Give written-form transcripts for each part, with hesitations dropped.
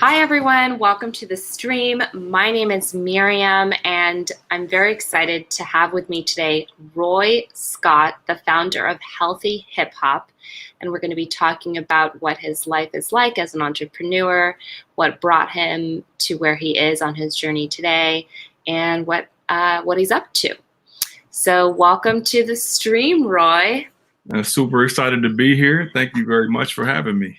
Hi everyone, welcome to the stream. My name is Miriam and I'm very excited to have with me today Roy Scott, the founder of Healthy Hip Hop. And we're going to be talking about what his life is like as an entrepreneur, what brought him to where he is on his journey today, and what he's up to. So welcome to the stream, Roy. I'm super excited to be here. Thank you very much for having me.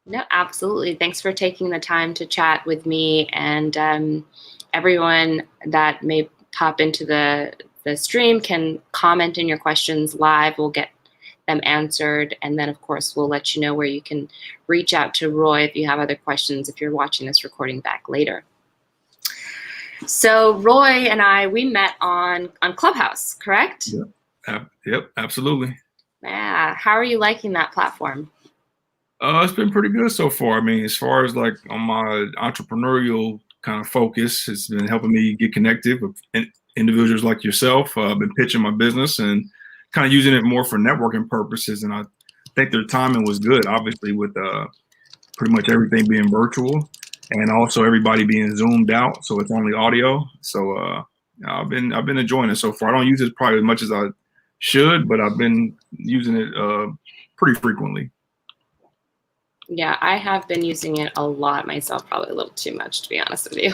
No, absolutely. Thanks for taking the time to chat with me and everyone that may pop into the stream can comment in your questions live. We'll get them answered. And then, of course, we'll let you know where you can reach out to Roy if you have other questions, if you're watching this recording back later. So Roy and I, we met on Clubhouse, correct? Yep, absolutely. Yeah. How are you liking that platform? It's been pretty good so far. I mean, as far as like on my entrepreneurial kind of focus, it's been helping me get connected with individuals like yourself. I've been pitching my business and kind of using it more for networking purposes. And I think their timing was good, obviously, with pretty much everything being virtual and also everybody being zoomed out. So it's only audio. So I've been enjoying it so far. I don't use it probably as much as I should, but I've been using it pretty frequently. Yeah, I have been using it a lot myself, probably a little too much, to be honest with you.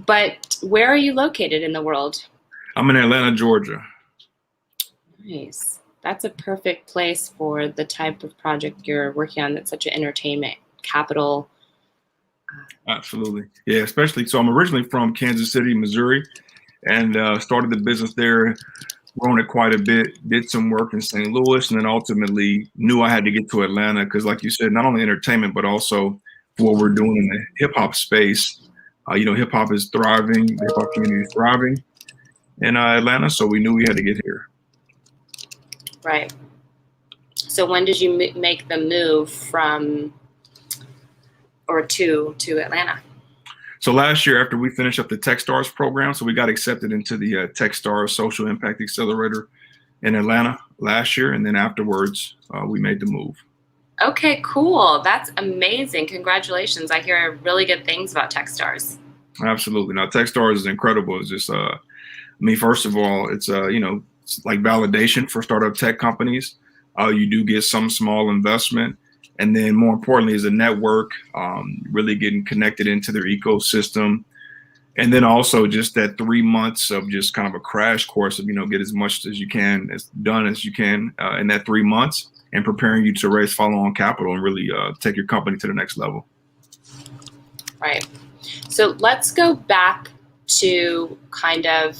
But where are you located in the world? I'm in Atlanta, Georgia. Nice. That's a perfect place for the type of project you're working on. That's such an entertainment capital. Absolutely. Yeah, especially. So I'm originally from Kansas City, Missouri, and started the business there. Grown it quite a bit, did some work in St. Louis, and then ultimately knew I had to get to Atlanta because, like you said, not only entertainment, but also what we're doing in the hip hop space. Hip hop is thriving, the hip hop community is thriving in Atlanta, so we knew we had to get here. Right. So when did you make the move to Atlanta? So last year, after we finished up the TechStars program, so we got accepted into the TechStars Social Impact Accelerator in Atlanta last year, and then afterwards, we made the move. Okay, cool. That's amazing. Congratulations. I hear really good things about TechStars. Absolutely. Now, TechStars is incredible. It's just, first of all, it's it's like validation for startup tech companies. You do get some small investment. And then more importantly is a network, really getting connected into their ecosystem. And then also just that 3 months of just kind of a crash course of, get as much as you can, as done as you can in that 3 months and preparing you to raise follow-on capital and really take your company to the next level. Right. So let's go back to kind of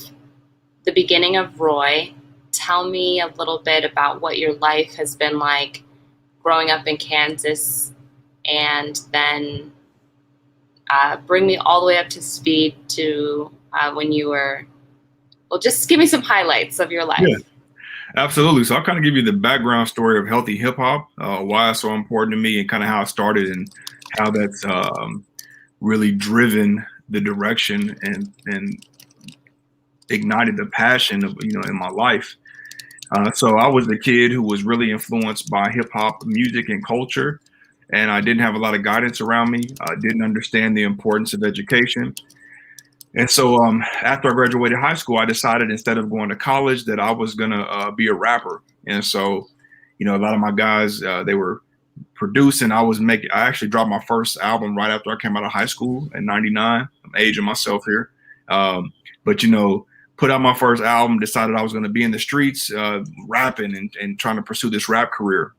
the beginning of Roy. Tell me a little bit about what your life has been like growing up in Kansas, and then bring me all the way up to speed to when you were, just give me some highlights of your life. Yeah, absolutely. So I'll kind of give you the background story of Healthy Hip Hop, why it's so important to me and kind of how it started and how that's really driven the direction and ignited the passion of, in my life. So I was the kid who was really influenced by hip hop music and culture, and I didn't have a lot of guidance around me. I didn't understand the importance of education. And so after I graduated high school, I decided instead of going to college that I was going to be a rapper. And so, a lot of my guys, they were producing. I actually dropped my first album right after I came out of high school in '99. I'm aging myself here. But put out my first album, decided I was going to be in the streets rapping and trying to pursue this rap career.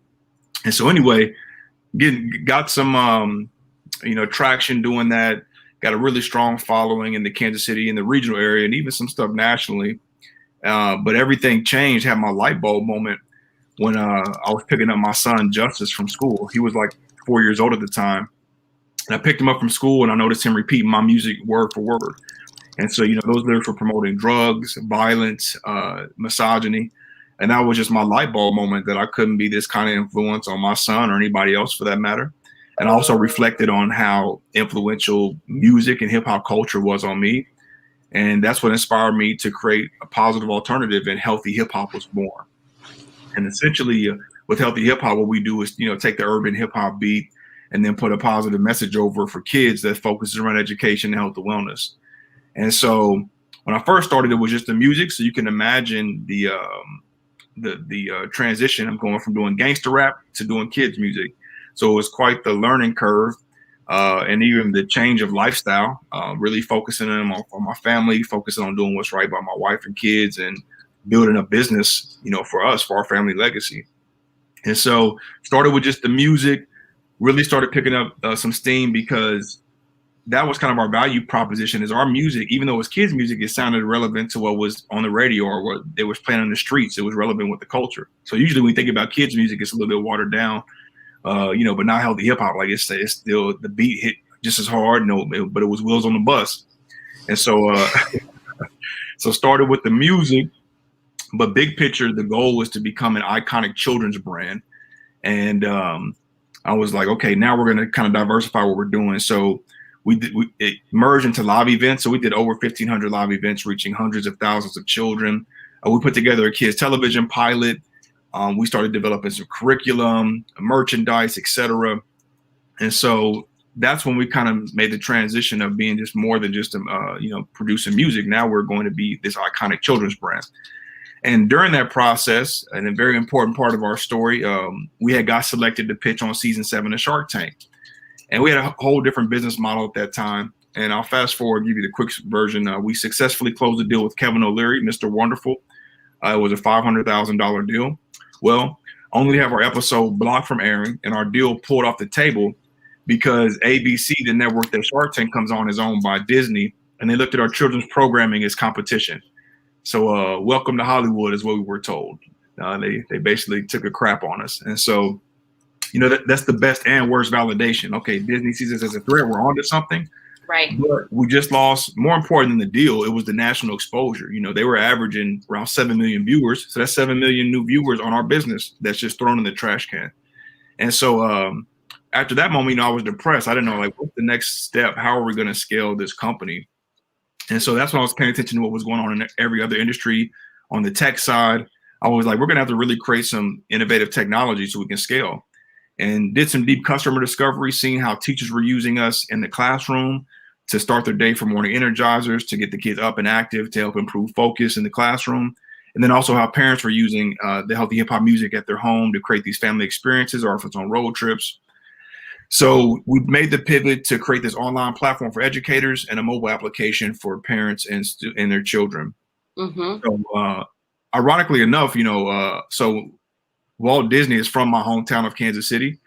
And so anyway, got some, traction doing that, got a really strong following in the Kansas City and the regional area and even some stuff nationally. But everything changed, had my light bulb moment when I was picking up my son, Justice, from school. He was like 4 years old at the time. And I picked him up from school and I noticed him repeating my music word for word. And so, those lyrics were promoting drugs, violence, misogyny. And that was just my light bulb moment that I couldn't be this kind of influence on my son or anybody else for that matter. And I also reflected on how influential music and hip hop culture was on me. And that's what inspired me to create a positive alternative, and Healthy Hip Hop was born. And essentially with Healthy Hip Hop, what we do is, take the urban hip hop beat and then put a positive message over for kids that focuses around education, health, and wellness. And so when I first started, it was just the music. So you can imagine the transition. I'm going from doing gangster rap to doing kids music. So it was quite the learning curve, and even the change of lifestyle, really focusing on my family, focusing on doing what's right by my wife and kids, and building a business, for us, for our family legacy. And so started with just the music, really started picking up some steam, because that was kind of our value proposition, is our music, even though it was kids music, it sounded relevant to what was on the radio or what they was playing on the streets. It was relevant with the culture. So usually when we think about kids music, it's a little bit watered down, but not healthy hip hop. Like it's still, the beat hit just as hard, but it was wheels on the bus. And so, so started with the music, but big picture, the goal was to become an iconic children's brand. And I was like, okay, now we're going to kind of diversify what we're doing. So it merged into live events. So we did over 1,500 live events, reaching hundreds of thousands of children. We put together a kids television pilot. We started developing some curriculum, merchandise, etc. And so that's when we kind of made the transition of being just more than just producing music. Now we're going to be this iconic children's brand. And during that process, and a very important part of our story, we had got selected to pitch on season 7 of Shark Tank. And we had a whole different business model at that time. And I'll fast forward, give you the quick version. We successfully closed a deal with Kevin O'Leary, Mr. Wonderful. It was a $500,000 deal. Well, only have our episode blocked from airing, and our deal pulled off the table because ABC, the network that Shark Tank comes on, is owned by Disney, and they looked at our children's programming as competition. So welcome to Hollywood is what we were told. They basically took a crap on us. And so, that's the best and worst validation. Okay, Disney sees us as a threat. We're onto something. Right. But we just lost, more important than the deal, it was the national exposure. They were averaging around 7 million viewers. So that's 7 million new viewers on our business that's just thrown in the trash can. And so after that moment, I was depressed. I didn't know, what's the next step? How are we going to scale this company? And so that's when I was paying attention to what was going on in every other industry. On the tech side, I was like, we're going to have to really create some innovative technology so we can scale. And did some deep customer discovery, seeing how teachers were using us in the classroom to start their day for morning energizers, to get the kids up and active, to help improve focus in the classroom. And then also how parents were using the healthy hip hop music at their home to create these family experiences, or if it's on road trips. So we made the pivot to create this online platform for educators and a mobile application for parents and their children. Mm-hmm. So ironically enough, so Walt Disney is from my hometown of Kansas City.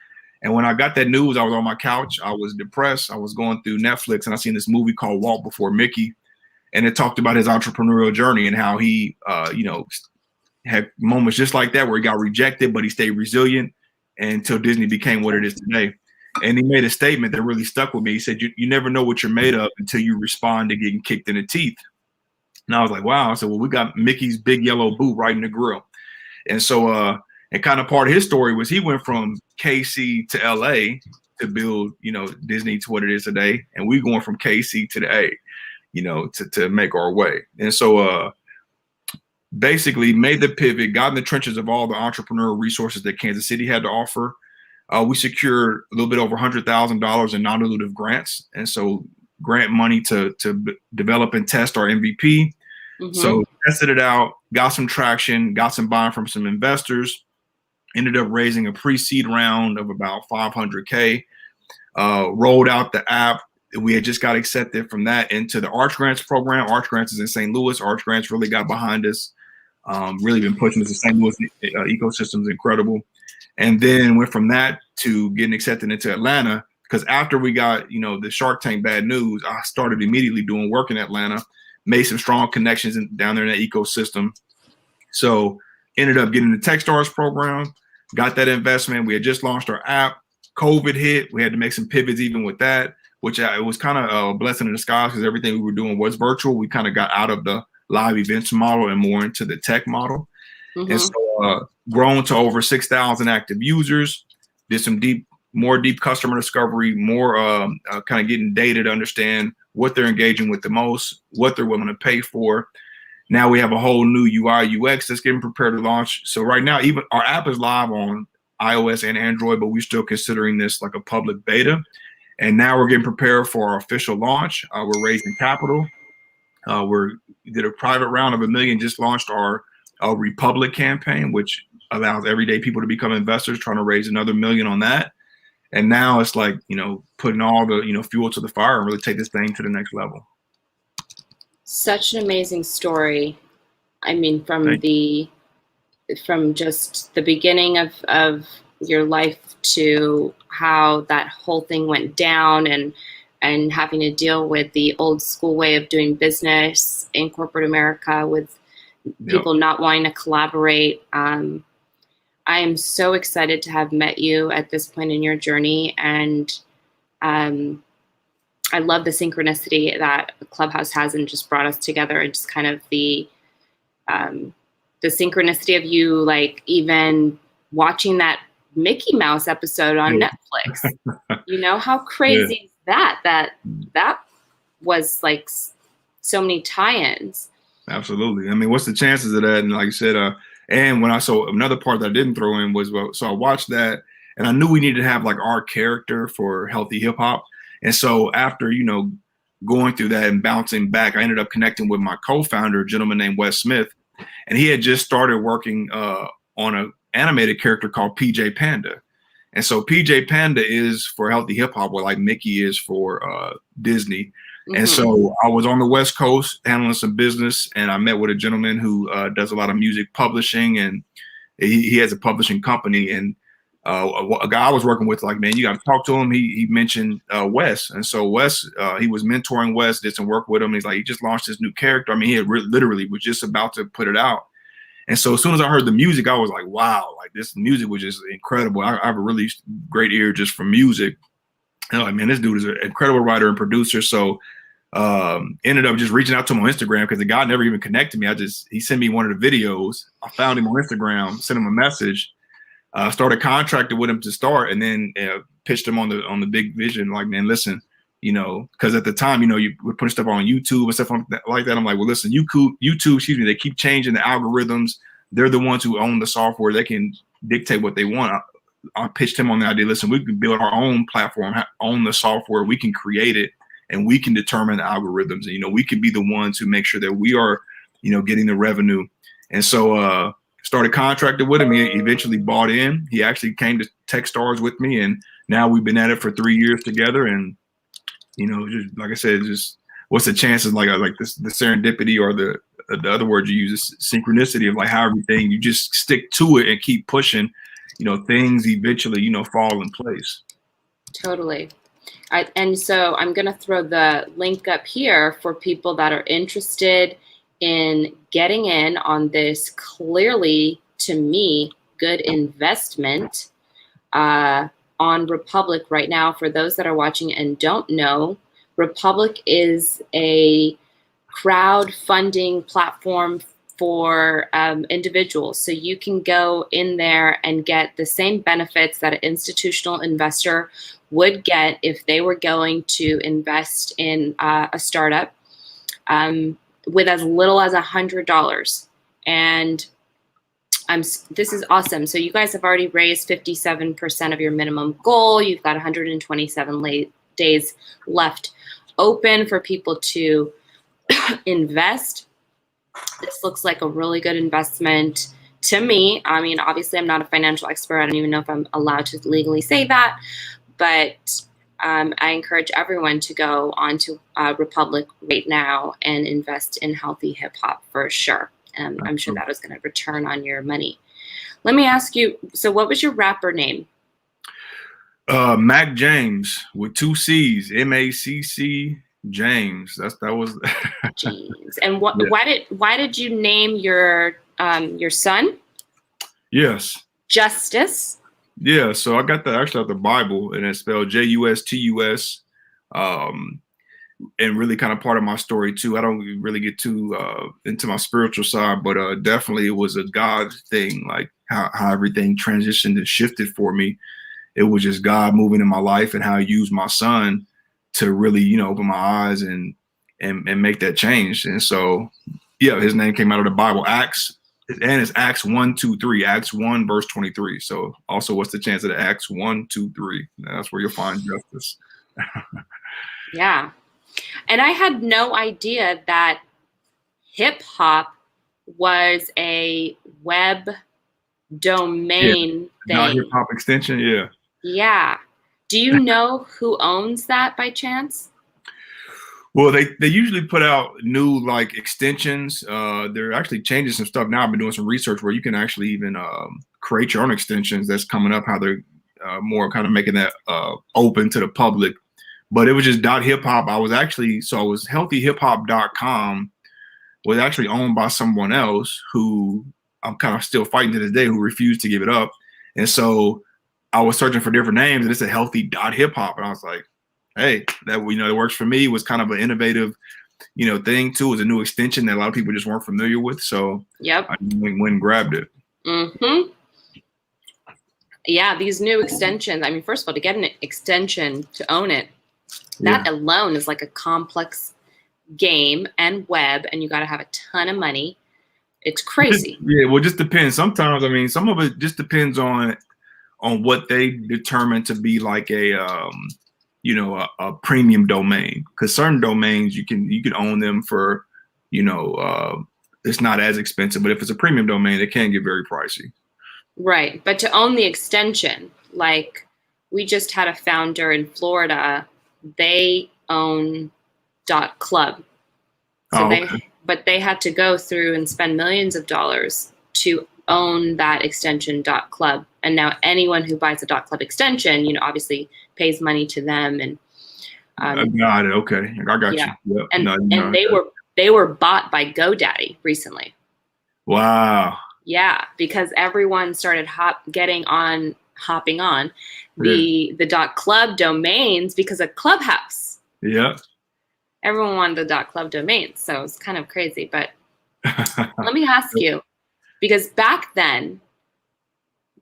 And when I got that news, I was on my couch. I was depressed. I was going through Netflix, and I seen this movie called Walt Before Mickey. And it talked about his entrepreneurial journey and how he, had moments just like that where he got rejected, but he stayed resilient until Disney became what it is today. And he made a statement that really stuck with me. He said, you never know what you're made of until you respond to getting kicked in the teeth. And I was like, wow. I said, well, we got Mickey's big yellow boot right in the grill. And so, and kind of part of his story was he went from KC to LA to build, Disney to what it is today. And we going from KC to the A, to make our way. And so basically made the pivot, got in the trenches of all the entrepreneurial resources that Kansas City had to offer. We secured a little bit over $100,000 in non-dilutive grants. And so grant money to develop and test our MVP. Mm-hmm. So tested it out, got some traction, got some buy-in from some investors, ended up raising a pre-seed round of about $500K, rolled out the app. We had just got accepted from that into the Arch Grants program. Arch Grants is in St. Louis. Arch Grants really got behind us, really been pushing us. The St. Louis ecosystem is incredible. And then went from that to getting accepted into Atlanta, because after we got, the Shark Tank bad news, I started immediately doing work in Atlanta, made some strong connections down there in that ecosystem. So ended up getting the TechStars program, got that investment. We had just launched our app. COVID hit. We had to make some pivots even with that, which it was kind of a blessing in disguise, because everything we were doing was virtual. We kind of got out of the live events model and more into the tech model. Mm-hmm. And so grown to over 6,000 active users, did some more deep customer discovery, more kind of getting data to understand what they're engaging with the most, what they're willing to pay for. Now we have a whole new UI UX that's getting prepared to launch. So right now, even our app is live on iOS and Android, but we're still considering this like a public beta. And now we're getting prepared for our official launch. We're raising capital. We did a private round of $1 million, just launched our Republic campaign, which allows everyday people to become investors, trying to raise another $1 million on that. And now it's like, putting all the, fuel to the fire and really take this thing to the next level. Such an amazing story. I mean, from just the beginning of your life to how that whole thing went down, and having to deal with the old school way of doing business in corporate America with people not wanting to collaborate. I am so excited to have met you at this point in your journey, and I love the synchronicity that Clubhouse has and just brought us together, and just kind of the synchronicity of you, like, even watching that Mickey Mouse episode on Netflix. How crazy is that was like so many tie-ins. Absolutely. I mean, what's the chances of that? And like I said, and when I saw another part that I didn't throw in was, so I watched that and I knew we needed to have like our character for healthy hip hop. And so after, going through that and bouncing back, I ended up connecting with my co-founder, a gentleman named Wes Smith. And he had just started working on an animated character called PJ Panda. And so PJ Panda is for healthy hip hop, like Mickey is for Disney. Mm-hmm. And so I was on the West Coast handling some business, and I met with a gentleman who does a lot of music publishing, and he has a publishing company. And a guy I was working with, like, man, you got to talk to him. He mentioned Wes. And so Wes, he was mentoring Wes, did some work with him. He's like, he just launched this new character. I mean, he had literally was just about to put it out. And so as soon as I heard the music, I was like, wow, like this music was just incredible. I have a really great ear just for music. And I'm like, man, this dude is an incredible writer and producer. So ended up just reaching out to him on Instagram, because the guy never even connected me. He sent me one of the videos. I found him on Instagram, sent him a message, started contracted with him to start, and then pitched him on the big vision. Like, man, listen, because at the time, you were putting stuff on YouTube and stuff like that. I'm like, well, listen, YouTube, they keep changing the algorithms. They're the ones who own the software. They can dictate what they want. I pitched him on the idea, listen, we can build our own platform, own the software, we can create it, and we can determine the algorithms. And, we can be the ones who make sure that we are, getting the revenue. And so started contracted with him. He eventually bought in. He actually came to TechStars with me, and now we've been at it for 3 years together. And, just like I said, just what's the chances, like this, the serendipity, or the other word you use is synchronicity, of like how everything, you just stick to it and keep pushing, things eventually, fall in place. Totally. And so I'm going to throw the link up here for people that are interested in getting in on this clearly, to me, good investment on Republic right now. For those that are watching and don't know, Republic is a crowdfunding platform for individuals. So you can go in there and get the same benefits that an institutional investor would get if they were going to invest in a startup with as little as $100. And this is awesome. So you guys have already raised 57% of your minimum goal. You've got 127 days left open for people to invest. This looks like a really good investment to me. I mean, obviously, I'm not a financial expert. I don't even know if I'm allowed to legally say that. But I encourage everyone to go onto Republic right now and invest in healthy hip hop for sure. I'm sure that is going to return on your money. Let me ask you, so what was your rapper name? Mac James with 2 C's, MACC James. That was James. And what? Yeah. Why did you name your son? Yes. Justice. Yeah, so I got that actually out the Bible, and it's spelled Justus. And really kind of part of my story too. I don't really get too into my spiritual side, but definitely it was a God thing, like how everything transitioned and shifted for me. It was just God moving in my life, and how He used my son to really, open my eyes and make that change. And so, yeah, his name came out of the Bible. Acts And it's Acts 1:2-3, Acts 1 verse 23. So also, what's the chance of the Acts 1:2-3? That's where you'll find justice. Yeah. And I had no idea that hip hop was a web domain Hip thing. hop extension, yeah. Yeah. Do you know who owns that by chance? Well, they usually put out new like extensions. They're actually changing some stuff now. I've been doing some research where you can actually even create your own extensions. That's coming up. How they're more kind of making that open to the public. But it was just .hip hop. I was healthyhiphop.com was actually owned by someone else who I'm kind of still fighting to this day, who refused to give it up. And so I was searching for different names, and it's a healthy.hip hop. And I was like, hey, that that works for me. It was kind of an innovative, thing too. It was a new extension that a lot of people just weren't familiar with. So Yep. I went and grabbed it. Mm-hmm. Yeah, these new extensions. I mean, first of all, to get an extension to own it, that alone is like a complex game and web, and you got to have a ton of money. It's crazy. Yeah, well, it just depends. Sometimes, I mean, some of it just depends on what they determine to be like a premium domain. Because certain domains you can own them for, it's not as expensive. But if it's a premium domain, it can get very pricey. Right, but to own the extension, like we just had a founder in Florida, they own .club. So but they had to go through and spend millions of dollars to own that extension .club. And now anyone who buys a .club extension, obviously pays money to them. And I got it. Okay, I got you. Yep. And they were bought by GoDaddy recently. Wow. Yeah, because everyone started hopping on the .club domains because of Clubhouse. Yeah. Everyone wanted the .club domains, so it's kind of crazy. But let me ask you, because back then,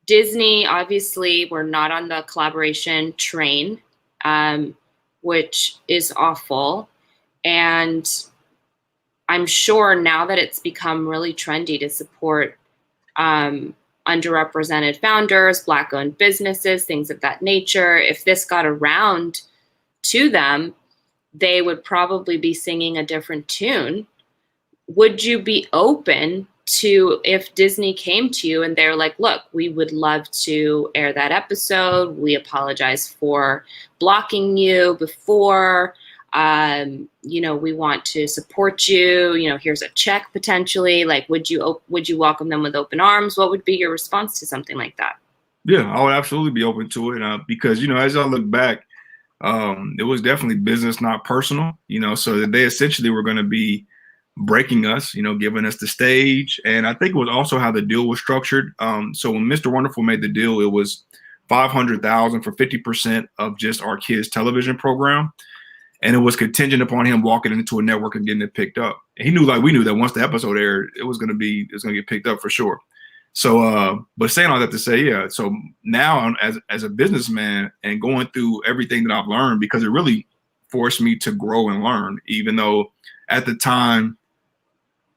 Disney obviously were not on the collaboration train, which is awful. And I'm sure now that it's become really trendy to support underrepresented founders, Black-owned businesses, things of that nature, if this got around to them, they would probably be singing a different tune. Would you be open to, if Disney came to you and they're like, look, we would love to air that episode. We apologize for blocking you before. We want to support you. Here's a check potentially. Like, would you welcome them with open arms? What would be your response to something like that? Yeah, I would absolutely be open to it because, as I look back, it was definitely business, not personal, so that they essentially were going to be breaking us, giving us the stage. And I think it was also how the deal was structured. So when Mr. Wonderful made the deal, it was $500,000 for 50% of just our kids' television program. And it was contingent upon him walking into a network and getting it picked up. And he knew, like we knew, that once the episode aired, it was going to get picked up for sure. So, but saying all that to say, yeah. So now, as a businessman and going through everything that I've learned, because it really forced me to grow and learn. Even though at the time,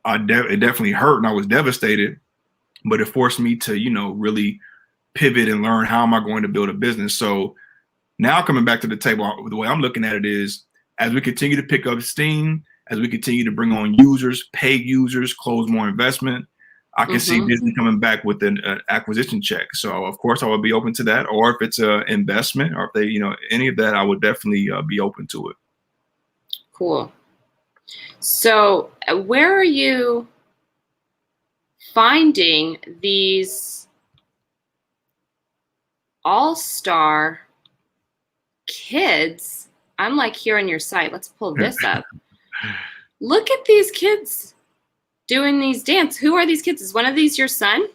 it definitely hurt and I was devastated, but it forced me to, really pivot and learn how am I going to build a business. So now coming back to the table, the way I'm looking at it is, as we continue to pick up steam, as we continue to bring on users, paid users, close more investment, I can see Disney coming back with an acquisition check. So of course I would be open to that. Or if it's an investment, or if they, any of that, I would definitely be open to it. Cool. So where are you finding these all-star kids? I'm like here on your site. Let's pull this up. Look at these kids doing these dance. Who are these kids? Is one of these your son?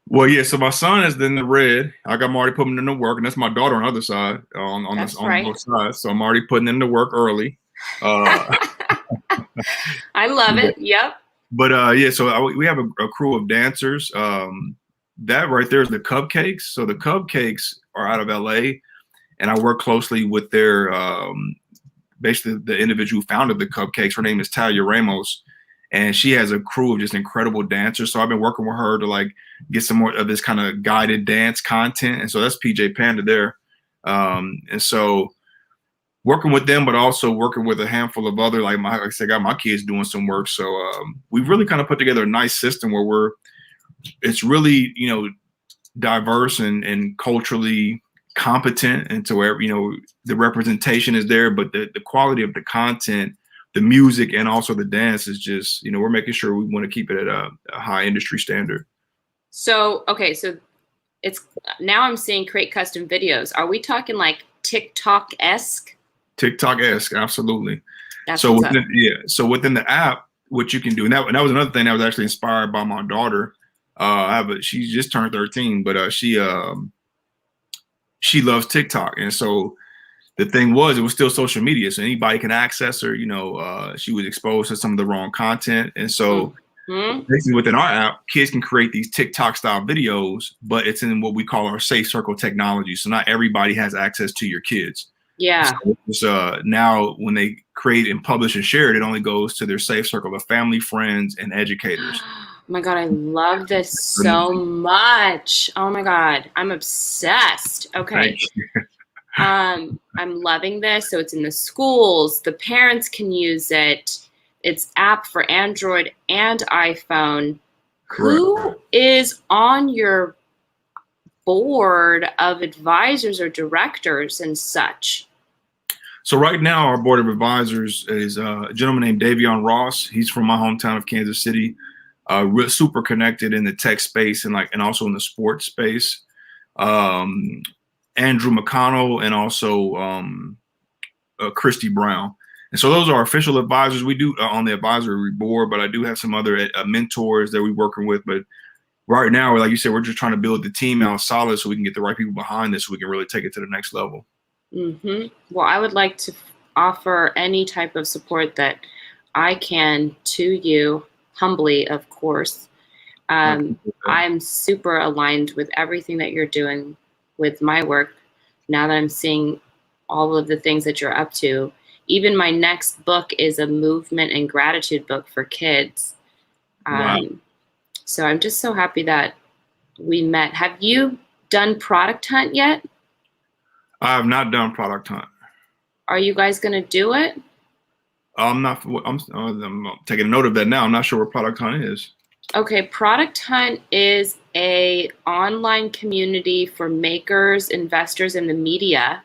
Well, yeah. So my son is in the red. I'm already putting him in the work, and that's my daughter on the other side, on both sides. So I'm already putting in the work early. I love it. Yep. But yeah, so we have a crew of dancers. That right there is the Cupcakes. So the Cupcakes are out of LA, and I work closely with their basically the individual who founded the Cupcakes. Her name is Talia Ramos. and she has a crew of just incredible dancers. So I've been working with her to like get some more of this kind of guided dance content, and so that's PJ Panda there. And so working with them, but also working with a handful of other, like I said, I got my kids doing some work. So we've really kind of put together a nice system where it's really, diverse and culturally competent, and to where, the representation is there, but the quality of the content, the music, and also the dance is just, we're making sure we want to keep it at a high industry standard. So, okay, so it's now I'm seeing create custom videos. Are we talking like TikTok-esque? TikTok-esque, absolutely. That's So what's up. so within the app, what you can do, and that was another thing that was actually inspired by my daughter. She just turned 13, but she loves TikTok, and so the thing was, it was still social media, so anybody can access her. She was exposed to some of the wrong content, and so basically within our app, kids can create these TikTok style videos, but it's in what we call our safe circle technology. So not everybody has access to your kids. Yeah. So now when they create and publish and share it, it only goes to their safe circle of family, friends, and educators. Oh my God, I love this so much. Oh my God, I'm obsessed. Okay. I'm loving this. So it's in the schools, the parents can use it. It's app for Android and iPhone. Correct. Who is on your board of advisors or directors and such? So right now, our board of advisors is a gentleman named Davion Ross. He's from my hometown of Kansas City. Super connected in the tech space and also in the sports space. Andrew McConnell, and also Christy Brown. And so those are our official advisors. We do on the advisory board, but I do have some other mentors that we're working with. But right now, like you said, we're just trying to build the team out solid so we can get the right people behind this so we can really take it to the next level. Well, I would like to offer any type of support that I can to you, humbly, of course. I'm super aligned with everything that you're doing with my work. Now that I'm seeing all of the things that you're up to, even my next book is a movement and gratitude book for kids. Wow. So I'm just so happy that we met. Have you done Product Hunt yet? I have not done Product Hunt. Are you guys going to do it? I'm taking a note of that now. I'm not sure what Product Hunt is. Okay, Product Hunt is a online community for makers, investors, and the media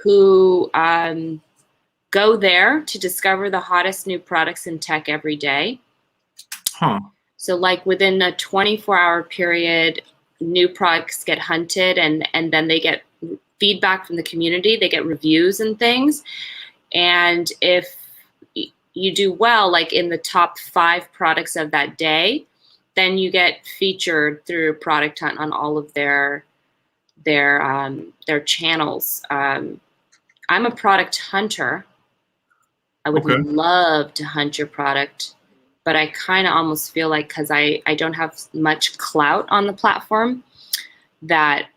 who go there to discover the hottest new products in tech every day. So like within a 24-hour period, new products get hunted, and then they get feedback from the community. They get reviews and things. And if you do well, like in the top 5 products of that day, then you get featured through Product Hunt on all of their channels. I'm a product hunter. I would love to hunt your product, but I kind of almost feel like, because I don't have much clout on the platform, that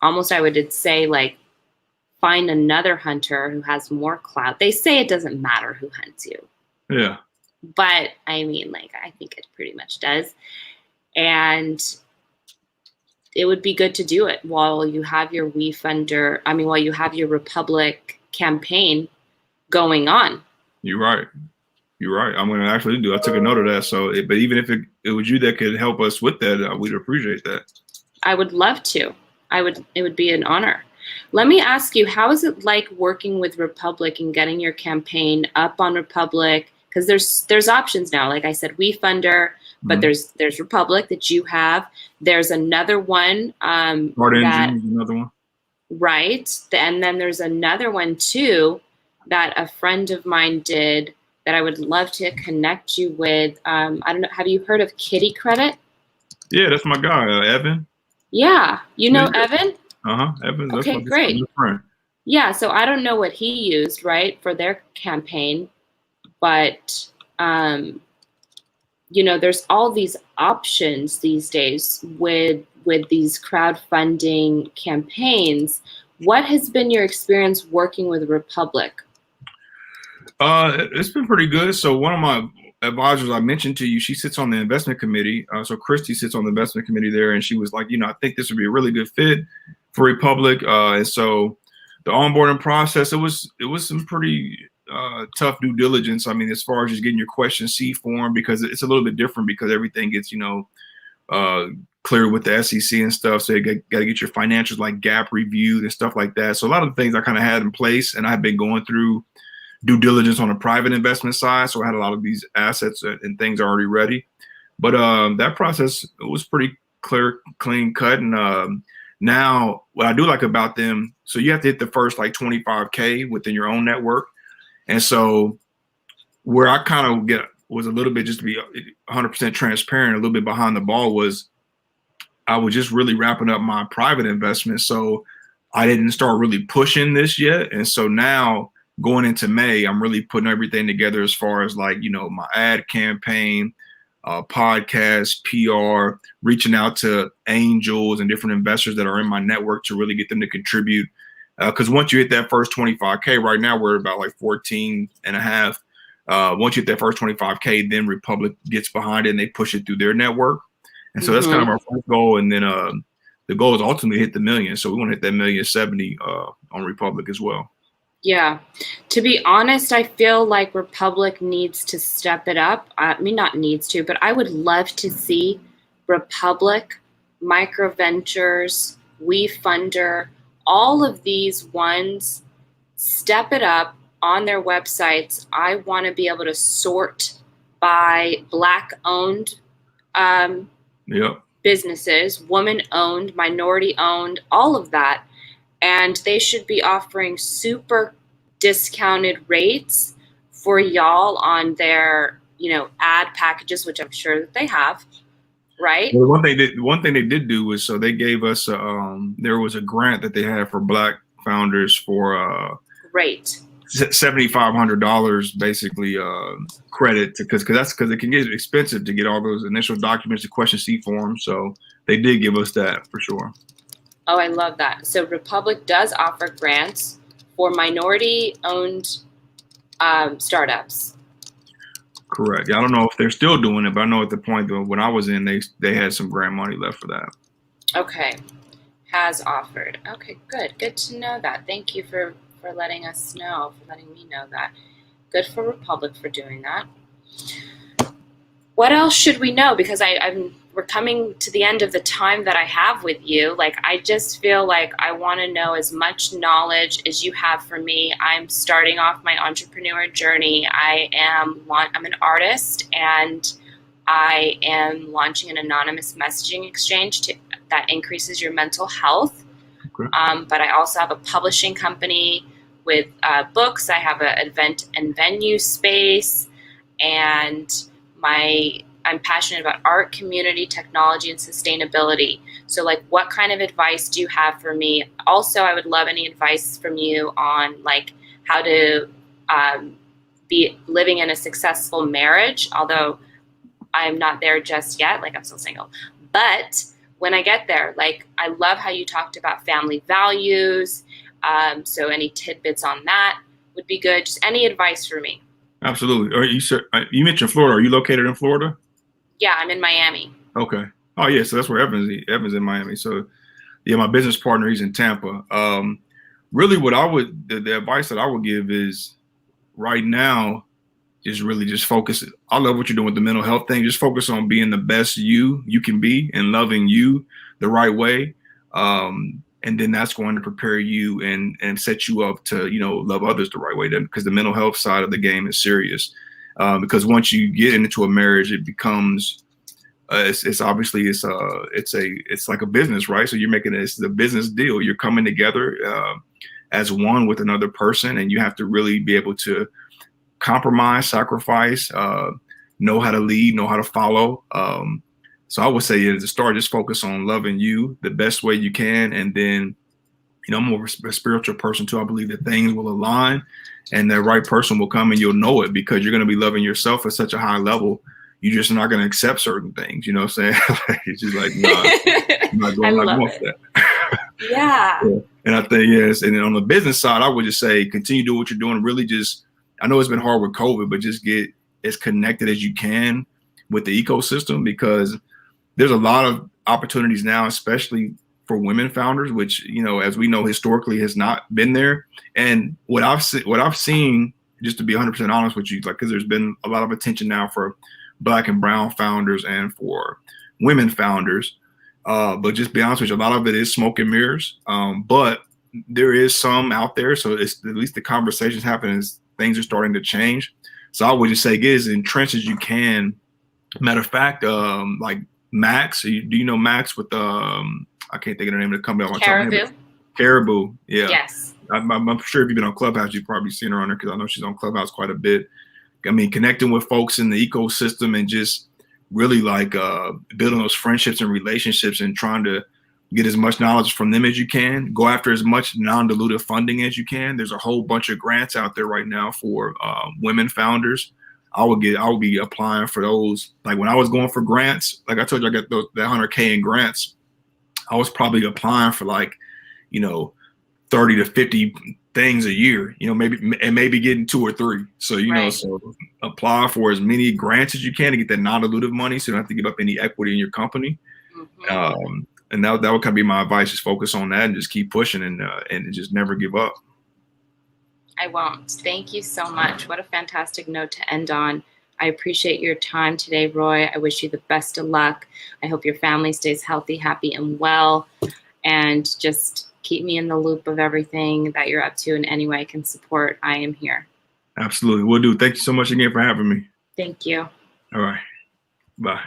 almost I would say, like, find another hunter who has more clout. They say it doesn't matter who hunts you. Yeah. But I mean, like, I think it pretty much does. And it would be good to do it while you have your while you have your Republic campaign going on. You're right. I'm going to actually do. I took a note of that. So, but even if it was you that could help us with that, we'd appreciate that. I would love to. It would be an honor. Let me ask you, how is it like working with Republic and getting your campaign up on Republic? Because there's options now. Like I said, WeFunder, but there's Republic that you have. There's another one. Smart Engine is another one. Right. And then there's another one too that a friend of mine did that I would love to connect you with. I don't know. Have you heard of Kitty Credit? Yeah, that's my guy, Evan. Yeah. You know Evan? Evan. Okay, great. Friend. Yeah. So I don't know what he used, right, for their campaign, but, there's all these options these days with these crowdfunding campaigns. What has been your experience working with Republic? It's been pretty good. So one of advisors I mentioned to you, she sits on the investment committee. So Christy sits on the investment committee there, and she was like, I think this would be a really good fit for Republic. And so the onboarding process, it was some pretty tough due diligence. I mean, as far as just getting your question C form, because it's a little bit different because everything gets, cleared with the SEC and stuff. So you got to get your financials like GAAP reviewed and stuff like that. So a lot of the things I kind of had in place, and I've been going through due diligence on the private investment side. So I had a lot of these assets and things already ready. But that process was pretty clear, clean cut. And now what I do like about them, so you have to hit the first like 25K within your own network. And so where I kind of was a little bit, just to be 100% transparent, a little bit behind the ball, was I was just really wrapping up my private investment. So I didn't start really pushing this yet. And so now going into May, I'm really putting everything together as far as like, my ad campaign, podcast, PR, reaching out to angels and different investors that are in my network to really get them to contribute. Because once you hit that first 25K, right now we're about like 14 and a half. Once you hit that first 25K, then Republic gets behind it and they push it through their network. And so that's kind of our first goal. And then the goal is ultimately hit the million. So we want to hit that 1,070,000 on Republic as well. Yeah. To be honest, I feel like Republic needs to step it up. I mean, not needs to, but I would love to see Republic, Microventures, WeFunder, all of these ones step it up on their websites. I want to be able to sort by Black-owned businesses, woman-owned, minority-owned, all of that. And they should be offering super discounted rates for y'all on their, ad packages, which I'm sure that they have, right? Well, one thing they did do was, so they gave us there was a grant that they had for Black founders for great $7,500 basically credit, because it can get expensive to get all those initial documents, the question C form. So they did give us that for sure. Oh, I love that. So Republic does offer grants for minority-owned startups. Correct. Yeah, I don't know if they're still doing it, but I know at the point though, when I was in, they had some grant money left for that. Okay. Has offered. Okay, good. Good to know that. Thank you for letting us know, for letting me know that. Good for Republic for doing that. What else should we know? Because we're coming to the end of the time that I have with you. Like, I just feel like I want to know as much knowledge as you have for me. I'm starting off my entrepreneur journey. I'm an artist, and I am launching an anonymous messaging exchange that increases your mental health. Okay. But I also have a publishing company with books. I have an event and venue space, and I'm passionate about art, community, technology, and sustainability. So, like, what kind of advice do you have for me? Also, I would love any advice from you on, like, how to be living in a successful marriage, although I'm not there just yet. Like, I'm still single. But when I get there, like, I love how you talked about family values. So any tidbits on that would be good. Just any advice for me. Absolutely. You mentioned Florida. Are you located in Florida? Yeah, I'm in Miami. Okay. Oh, yeah. So that's where Evan's in Miami. So, yeah, my business partner, he's in Tampa. Really, the advice that I would give is right now, just focus. I love what you're doing with the mental health thing. Just focus on being the best you can be and loving you the right way. And then that's going to prepare you and set you up to, love others the right way. Because the mental health side of the game is serious. Because once you get into a marriage, it becomes, it's like a business, right? So you're making it's a business deal. You're coming together as one with another person, and you have to really be able to compromise, sacrifice, know how to lead, know how to follow. So I would say at the start, just focus on loving you the best way you can. And then, I'm more a spiritual person too. I believe that things will align and the right person will come and you'll know it, because you're going to be loving yourself at such a high level. You're just not going to accept certain things. You know what I'm saying? It's just like, I'm not going for that. Yeah. And I think, yes. And then on the business side, I would just say, continue to do what you're doing. Really I know it's been hard with COVID, but just get as connected as you can with the ecosystem, because there's a lot of opportunities now, especially for women founders, which, you know, as we know, historically has not been there. And what I've seen, just to be 100% honest with you, like, because there's been a lot of attention now for Black and brown founders and for women founders. But just be honest with you, a lot of it is smoke and mirrors. But there is some out there. So it's at least the conversations happen as things are starting to change. So I would just say get as entrenched as you can. Matter of fact, like Max, do you know Max with I can't think of the name of the company. Caribou. Caribou, yeah. Yes. I'm sure if you've been on Clubhouse, you've probably seen her on there, because I know she's on Clubhouse quite a bit. I mean, connecting with folks in the ecosystem and just really like building those friendships and relationships and trying to get as much knowledge from them as you can. Go after as much non-dilutive funding as you can. There's a whole bunch of grants out there right now for women founders. I would be applying for those. Like when I was going for grants, like I told you, I got that 100K in grants. I was probably applying for like, you know, 30 to 50 things a year, you know, maybe getting 2 or 3. So, you know, so apply for as many grants as you can to get that non-dilutive money, so you don't have to give up any equity in your company. Mm-hmm. And that would kind of be my advice: just focus on that and just keep pushing and just never give up. I won't. Thank you so much. What a fantastic note to end on. I appreciate your time today, Roy. I wish you the best of luck. I hope your family stays healthy, happy, and well. And just keep me in the loop of everything that you're up to in any way I can support. I am here. Absolutely. Will do. Thank you so much again for having me. Thank you. All right. Bye.